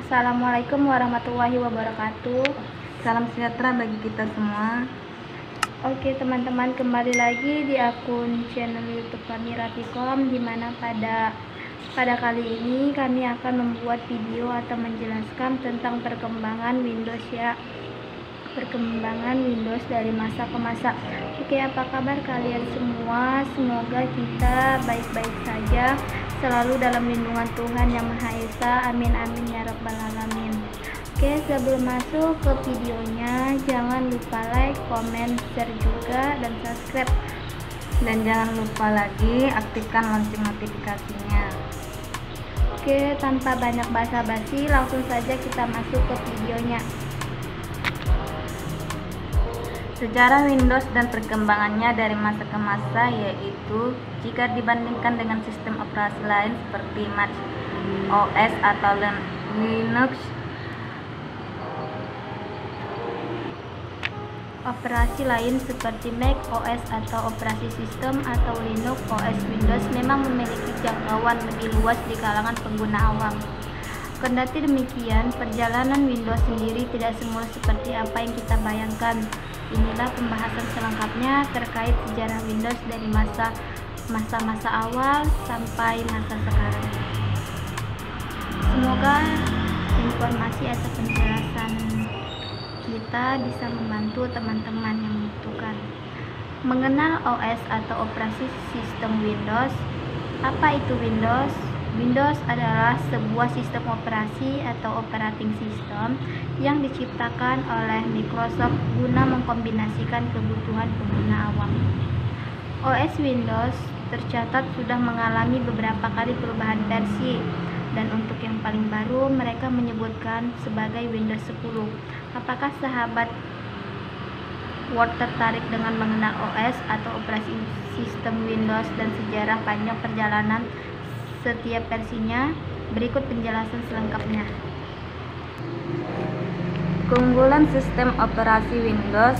Assalamualaikum warahmatullahi wabarakatuh. Salam sejahtera bagi kita semua. Oke teman-teman, kembali lagi di akun channel YouTube kami Rafikom, dimana pada kali ini kami akan membuat video atau menjelaskan tentang perkembangan Windows ya. Perkembangan Windows dari masa ke masa. Oke, apa kabar kalian semua? Semoga kita baik-baik saja, selalu dalam lindungan Tuhan Yang Maha Esa. Amin amin ya rabbal alamin. Oke, sebelum masuk ke videonya, jangan lupa like, komen, share juga, dan subscribe. Dan jangan lupa lagi aktifkan lonceng notifikasinya. Oke, tanpa banyak basa-basi, langsung saja kita masuk ke videonya. Sejarah Windows dan perkembangannya dari masa ke masa, yaitu jika dibandingkan dengan sistem operasi lain seperti Mac OS atau Linux, operasi lain seperti Mac OS atau operasi sistem atau Linux OS Windows memang memiliki jangkauan lebih luas di kalangan pengguna awam. Kendati demikian, perjalanan Windows sendiri tidak semula seperti apa yang kita bayangkan. Inilah pembahasan selengkapnya terkait sejarah Windows dari masa-masa awal sampai masa sekarang. Semoga informasi atau penjelasan kita bisa membantu teman-teman yang membutuhkan. Mengenal OS atau operasi sistem Windows. Apa itu Windows? Windows adalah sebuah sistem operasi atau operating system yang diciptakan oleh Microsoft guna mengkombinasikan kebutuhan pengguna awam. OS Windows tercatat sudah mengalami beberapa kali perubahan versi, dan untuk yang paling baru mereka menyebutkan sebagai Windows 10. Apakah sahabat Word tertarik dengan mengenal OS atau operasi sistem Windows dan sejarah panjang perjalanan setiap versinya? Berikut penjelasan selengkapnya. keunggulan sistem operasi Windows: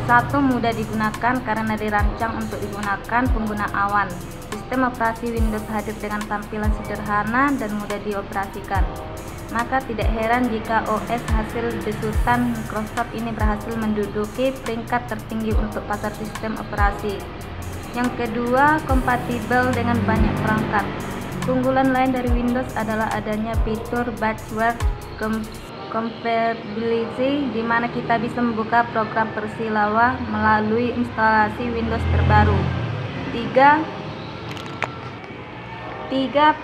1. Mudah digunakan karena dirancang untuk digunakan pengguna awam. Sistem operasi Windows hadir dengan tampilan sederhana dan mudah dioperasikan. Maka tidak heran jika OS hasil besutan Microsoft ini berhasil menduduki peringkat tertinggi untuk pasar sistem operasi. Yang kedua, kompatibel dengan banyak perangkat. Keunggulan lain dari Windows adalah adanya fitur backward compatibility, di mana kita bisa membuka program versi lama melalui instalasi Windows terbaru. 3.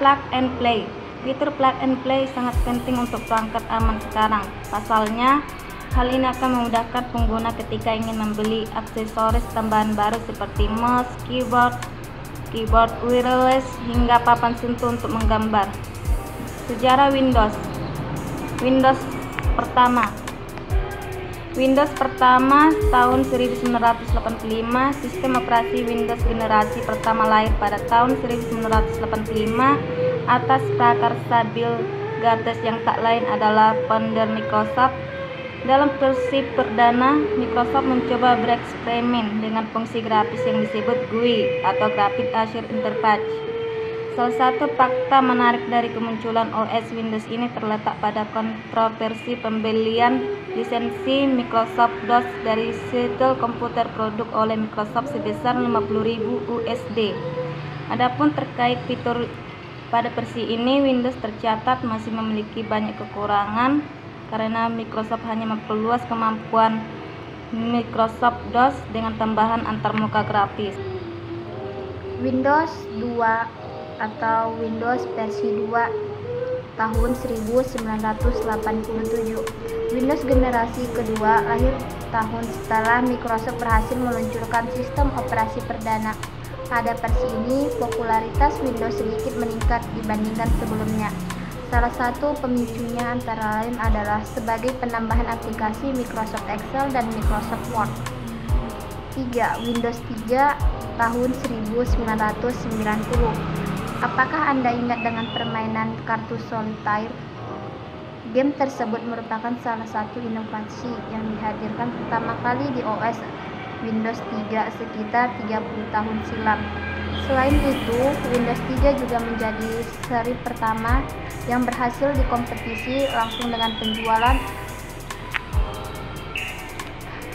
Plug and play. Fitur plug and play sangat penting untuk perangkat aman sekarang. Pasalnya, hal ini akan memudahkan pengguna ketika ingin membeli aksesoris tambahan baru seperti mouse, keyboard wireless, hingga papan sentuh untuk menggambar. Sejarah Windows pertama tahun 1985. Sistem operasi Windows generasi pertama lahir pada tahun 1985 atas prakarsa Bill Gates yang tak lain adalah founder Microsoft. Dalam versi perdana, Microsoft mencoba bereksperimen dengan fungsi grafis yang disebut GUI atau Graphic User Interface. Salah satu fakta menarik dari kemunculan OS Windows ini terletak pada kontroversi pembelian lisensi Microsoft DOS dari Seattle Computer produk oleh Microsoft sebesar 50.000 USD. Adapun terkait fitur pada versi ini, Windows tercatat masih memiliki banyak kekurangan karena Microsoft hanya memperluas kemampuan Microsoft DOS dengan tambahan antarmuka grafis. Windows 2 atau Windows versi 2 tahun 1987. Windows generasi kedua lahir tahun setelah Microsoft berhasil meluncurkan sistem operasi perdana. Pada versi ini, popularitas Windows sedikit meningkat dibandingkan sebelumnya. Salah satu pemicunya antara lain adalah sebagai penambahan aplikasi Microsoft Excel dan Microsoft Word. 3. Windows 3 tahun 1990. Apakah Anda ingat dengan permainan kartu solitaire? Game tersebut merupakan salah satu inovasi yang dihadirkan pertama kali di OS Windows 3 sekitar 30 tahun silam. Selain itu, Windows 3 juga menjadi seri pertama yang berhasil dikompetisi langsung dengan penjualan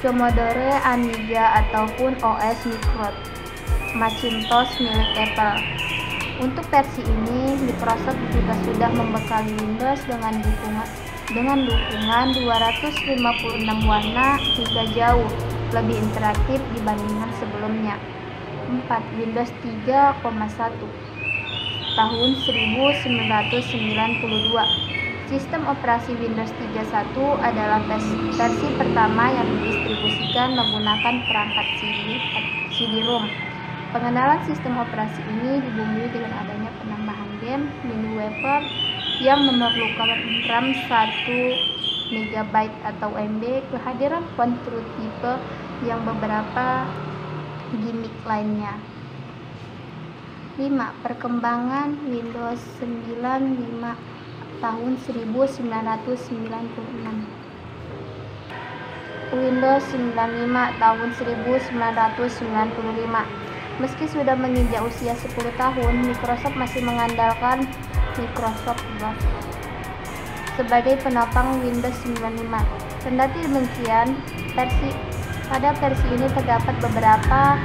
Commodore, Amiga, ataupun OS Microsoft Macintosh milik Apple. Untuk versi ini, Microsoft juga sudah membekali Windows dengan dukungan 256 warna hingga jauh lebih interaktif dibandingkan sebelumnya. 4. Windows 3,1 tahun 1992. Sistem operasi Windows 3.1 adalah versi pertama yang didistribusikan menggunakan perangkat CD-ROM. Pengenalan sistem operasi ini dibumbui dengan adanya penambahan game mini wafer yang memerlukan RAM 1 MB atau MB, kehadiran font True Type yang beberapa gimmick lainnya. 5. Perkembangan Windows 95 tahun 1996. Windows 95 tahun 1995. Meski sudah menginjak usia 10 tahun, Microsoft masih mengandalkan Microsoft Word sebagai penopang Windows 95. Kendati demikian, pada versi ini terdapat beberapa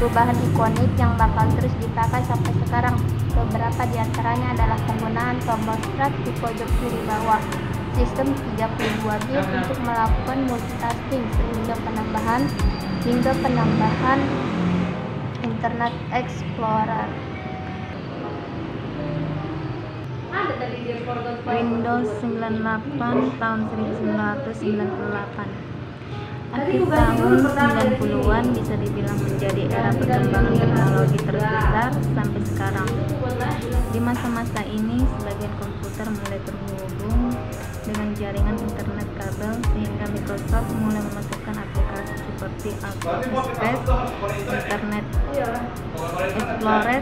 perubahan ikonik yang bakal terus dipakai sampai sekarang. Beberapa diantaranya adalah penggunaan tombol start di pojok kiri bawah, sistem 32 bit untuk melakukan multitasking, hingga penambahan Internet Explorer. Windows 98 tahun 1998. Akhir tahun 90-an bisa dibilang menjadi era perkembangan teknologi terbesar sampai sekarang. Di masa-masa ini, sebagian komputer mulai terhubung dengan jaringan internet kabel, sehingga Microsoft mulai memasukkan aplikasi seperti Express, Internet Explorer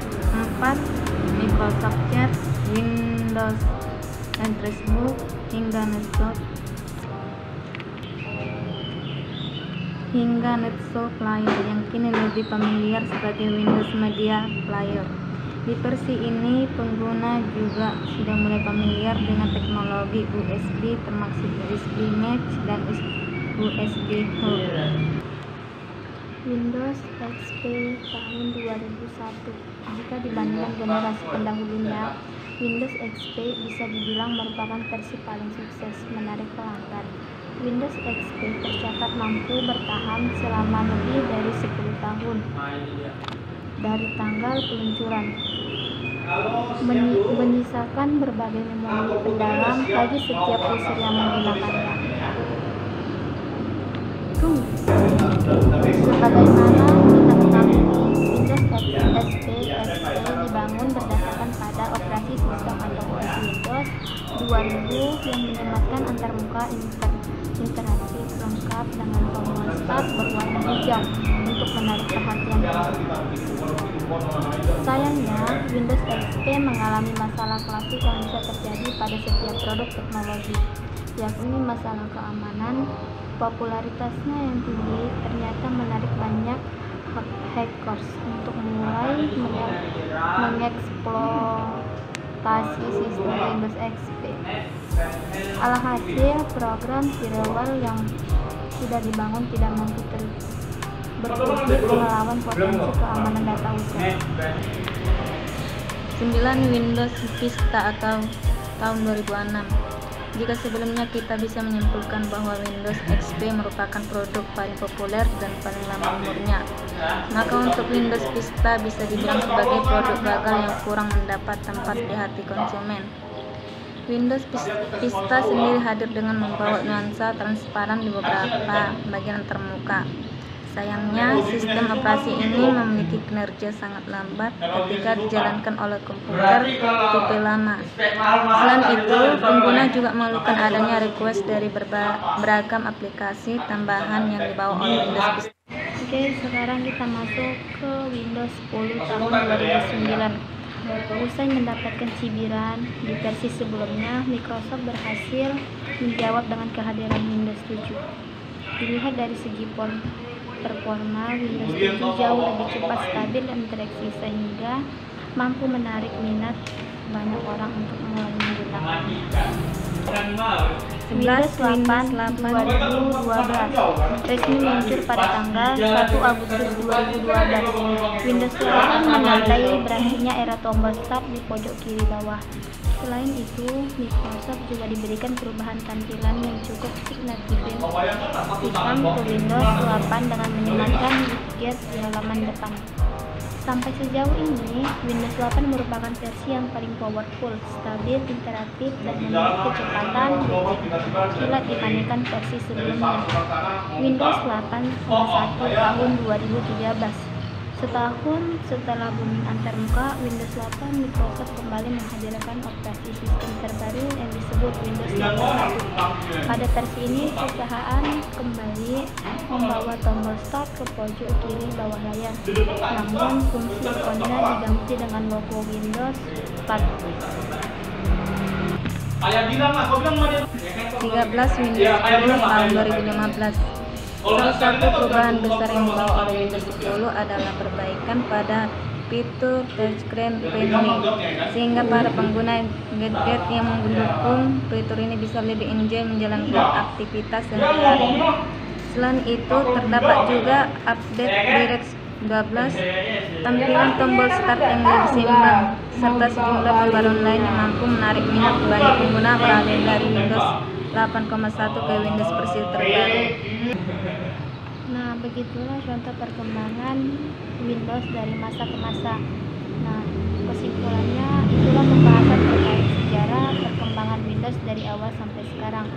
4, Microsoft Chat, Windows Addressbook, hingga Netscape Player yang kini lebih familiar sebagai Windows Media Player. Di versi ini, pengguna juga sudah mulai familiar dengan teknologi USB, termasuk USB Match dan USB Hub. Windows XP tahun 2001. Jika dibandingkan generasi pendahulunya, Windows XP bisa dibilang merupakan versi paling sukses menarik pelanggan. Windows XP tercatat mampu bertahan selama lebih dari 10 tahun dari tanggal peluncuran, menyisakan berbagai memori pendalam bagi setiap user yang menggunakannya. Sebagaimana kita ketahui, Windows XP dibangun berdasarkan pada operasi sistem atau OS Windows 2000 yang menyematkan antarmuka interaktif lengkap dengan tombol start berwarna hijau untuk menarik perhatian pengguna. Sayangnya, Windows XP mengalami masalah klasik yang bisa terjadi pada setiap produk teknologi, yakni masalah keamanan. Popularitasnya yang tinggi ternyata menarik banyak hackers untuk mulai mengeksploitasi sistem Windows XP. Alhasil, program firewall yang sudah dibangun tidak mampu berfungsi melawan potensi keamanan data user. 9. Windows Vista atau tahun 2006. Jika sebelumnya kita bisa menyimpulkan bahwa Windows XP merupakan produk paling populer dan paling lama umurnya, maka untuk Windows Vista bisa dibilang sebagai produk gagal yang kurang mendapat tempat di hati konsumen. Windows Vista sendiri hadir dengan membawa nuansa transparan di beberapa bagian termuka. Sayangnya, sistem operasi ini memiliki kinerja sangat lambat ketika dijalankan oleh komputer tipe lama. Selain itu, pengguna juga mengeluhkan adanya request dari beragam aplikasi tambahan yang dibawa oleh Windows Vista. Oke, sekarang kita masuk ke Windows 10 tahun 2009. Usai mendapatkan cibiran di versi sebelumnya, Microsoft berhasil menjawab dengan kehadiran Windows 7. Dilihat dari segi performa Windows 7 jauh lebih cepat, stabil, dan bereaksi sehingga mampu menarik minat banyak orang untuk mulai menggunakan. Windows 8 2012 resmi meluncur pada tanggal 1 Agustus 2012. Windows 8 menandai berakhirnya era tombol Start di pojok kiri bawah. Selain itu, Microsoft juga diberikan perubahan tampilan yang cukup signifikan ke Windows 8 dengan menyematkan widget di halaman depan. Sampai sejauh ini, Windows 8 merupakan versi yang paling powerful, stabil, interaktif, dan memiliki kecepatan kilat dibandingkan versi sebelumnya. Windows 8 1 tahun 2013. Setahun setelah booming antarmuka Windows 8, Microsoft kembali menghadirkan operasi sistem terbaru yang disebut Windows 8. Pada versi ini, perusahaan kembali membawa tombol Start ke pojok kiri bawah layar, namun fungsi ikonnya diganti dengan logo Windows 4. 13 Windows 10 tahun 2015. Salah satu perubahan besar yang dibawa oleh Windows 10 adalah perbaikan pada fitur touchscreen friendly, sehingga para pengguna gadget yang mendukung fitur ini bisa lebih enjoy menjalankan aktivitas sehari-hari. Selain itu, terdapat juga update DirectX 12, tampilan tombol Start yang lebih seimbang, serta sejumlah pembaruan lain yang mampu menarik minat banyak pengguna beralih dari Windows 8,1 ke Windows versi terbaru. Nah, begitulah contoh perkembangan Windows dari masa ke masa. Nah, kesimpulannya itulah pembahasan terkait sejarah perkembangan Windows dari awal sampai sekarang.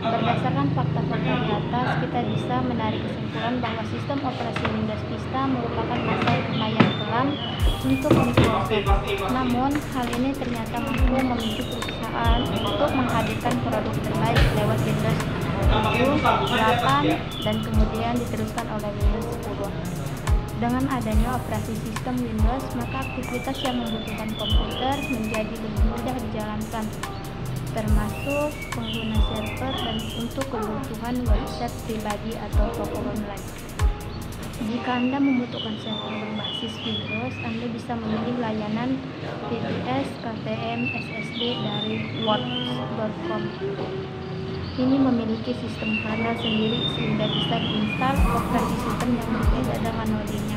Berdasarkan fakta-fakta di atas, kita bisa menarik kesimpulan bahwa sistem operasi Windows Vista merupakan masa yang lumayan kelam untuk Microsoft. Namun, hal ini ternyata mampu memicu perusahaan untuk menghadirkan produk terbaik lewat Windows 7, 8, dan kemudian diteruskan oleh Windows 10. Dengan adanya operasi sistem Windows, maka aktivitas yang membutuhkan komputer menjadi lebih mudah dijalankan, termasuk pengguna server dan untuk kebutuhan website pribadi atau toko online. Jika Anda membutuhkan server berbasis Windows, Anda bisa memilih layanan VPS KVM SSD dari Works.com. Ini memiliki sistem kernel sendiri sehingga bisa diinstal operasi sistem yang berbeda dengan OD-nya.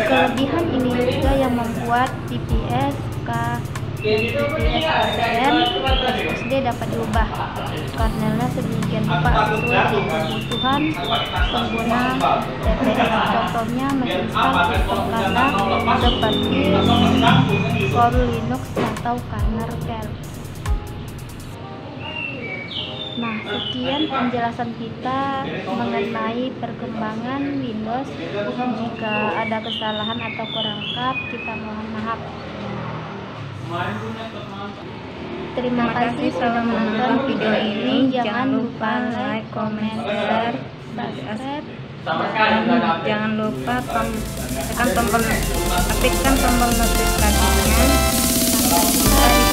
Kelebihan ini juga yang membuat VPS KVM SSD dapat diubah kernelnya sedemikian rupa sesuai dengan kebutuhan pengguna VPS. Contohnya menginstal sistem kernel seperti Core Linux atau kernel Shell. Nah, sekian penjelasan kita mengenai perkembangan Windows. Jika ada kesalahan atau kurang lengkap, kita mohon maaf. Terima kasih sudah menonton video ini. Jangan lupa like, comment, share, subscribe. Jangan lupa aktifkan tombol notifikasinya. Sampai jumpa di